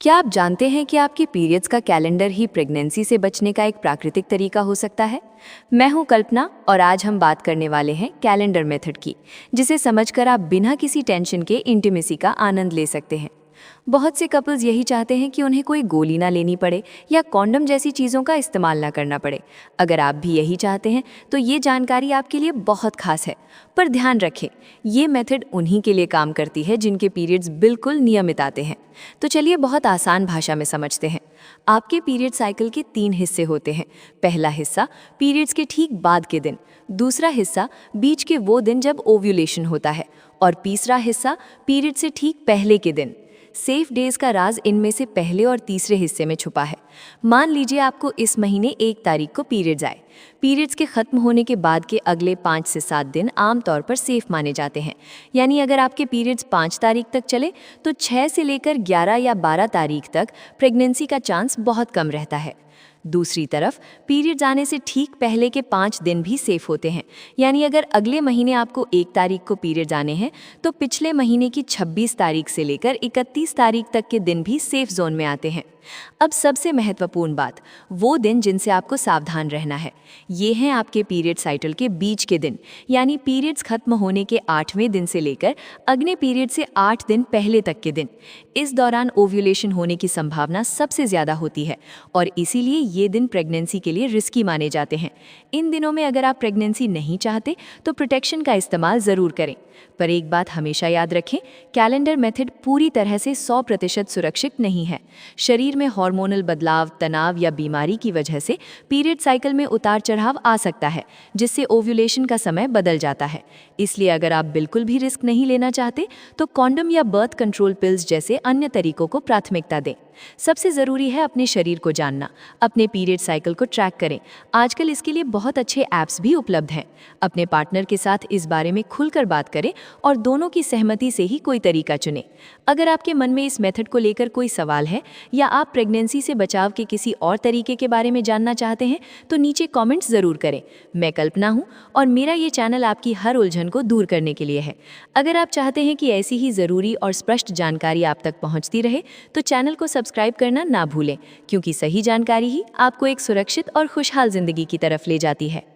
क्या आप जानते हैं कि आपके पीरियड्स का कैलेंडर ही प्रेगनेंसी से बचने का एक प्राकृतिक तरीका हो सकता है? मैं हूं कल्पना और आज हम बात करने वाले हैं कैलेंडर मेथड की, जिसे समझकर आप बिना किसी टेंशन के इंटीमेसी का आनंद ले सकते हैं। बहुत से कपल्स यही चाहते हैं कि उन्हें कोई गोली ना लेनी पड़े या कॉन्डम जैसी चीज़ों का इस्तेमाल ना करना पड़े। अगर आप भी यही चाहते हैं तो ये जानकारी आपके लिए बहुत खास है। पर ध्यान रखें, ये मेथड उन्हीं के लिए काम करती है जिनके पीरियड्स बिल्कुल नियमित आते हैं। तो चलिए बहुत आसान भाषा में समझते हैं। आपके पीरियड साइकिल के 3 हिस्से होते हैं। पहला हिस्सा पीरियड्स के ठीक बाद के दिन, दूसरा हिस्सा बीच के वो दिन जब ओव्यूलेशन होता है, और तीसरा हिस्सा पीरियड से ठीक पहले के दिन। सेफ डेज का राज इनमें से पहले और तीसरे हिस्से में छुपा है। मान लीजिए आपको इस महीने 1 तारीख को पीरियड्स आए। पीरियड्स के खत्म होने के बाद के अगले 5 से 7 दिन आमतौर पर सेफ माने जाते हैं। यानी अगर आपके पीरियड्स 5 तारीख तक चले तो 6 से लेकर 11 या 12 तारीख तक प्रेगनेंसी का चांस बहुत कम रहता है। दूसरी तरफ पीरियड्स आने से ठीक पहले के 5 दिन भी सेफ होते हैं। यानी अगर अगले महीने आपको 1 तारीख को पीरियड्स आने हैं तो पिछले महीने की 26 तारीख से लेकर 31 तारीख तक के दिन भी सेफ जोन में आते हैं। अब सबसे महत्वपूर्ण बात, वो दिन जिनसे आपको सावधान रहना है, ये हैं आपके पीरियड साइकिल के बीच के दिन, यानी पीरियड्स खत्म होने के 8वें दिन से लेकर अगले पीरियड से 8 दिन पहले तक के दिन। इस दौरान ओव्यूलेशन होने की संभावना सबसे ज़्यादा होती है और इसीलिए ये दिन प्रेगनेंसी के लिए रिस्की माने जाते हैं। इन दिनों में अगर आप प्रेगनेंसी नहीं चाहते तो प्रोटेक्शन का इस्तेमाल ज़रूर करें। पर एक बात हमेशा याद रखें, कैलेंडर मेथड पूरी तरह से 100% सुरक्षित नहीं है। शरीर में हार्मोनल बदलाव, तनाव या बीमारी की वजह से पीरियड साइकिल में उतार चढ़ाव आ सकता है, जिससे ओव्यूलेशन का समय बदल जाता है। इसलिए अगर आप बिल्कुल भी रिस्क नहीं लेना चाहते तो कॉन्डम या बर्थ कंट्रोल पिल्स जैसे अन्य तरीकों को प्राथमिकता दें। सबसे ज़रूरी है अपने शरीर को जानना, अपने पीरियड साइकिल को ट्रैक करें। आजकल इसके लिए बहुत अच्छे ऐप्स भी उपलब्ध हैं। अपने पार्टनर के साथ इस बारे में खुलकर बात करें और दोनों की सहमति से ही कोई तरीका चुनें। अगर आपके मन में इस मेथड को लेकर कोई सवाल है या आप प्रेगनेंसी से बचाव के किसी और तरीके के बारे में जानना चाहते हैं तो नीचे कमेंट्स ज़रूर करें। मैं कल्पना हूँ और मेरा ये चैनल आपकी हर उलझन को दूर करने के लिए है। अगर आप चाहते हैं कि ऐसी ही ज़रूरी और स्पष्ट जानकारी आप तक पहुँचती रहे तो चैनल को सब्सक्राइब करना ना भूलें, क्योंकि सही जानकारी ही आपको एक सुरक्षित और खुशहाल जिंदगी की तरफ ले जाती है।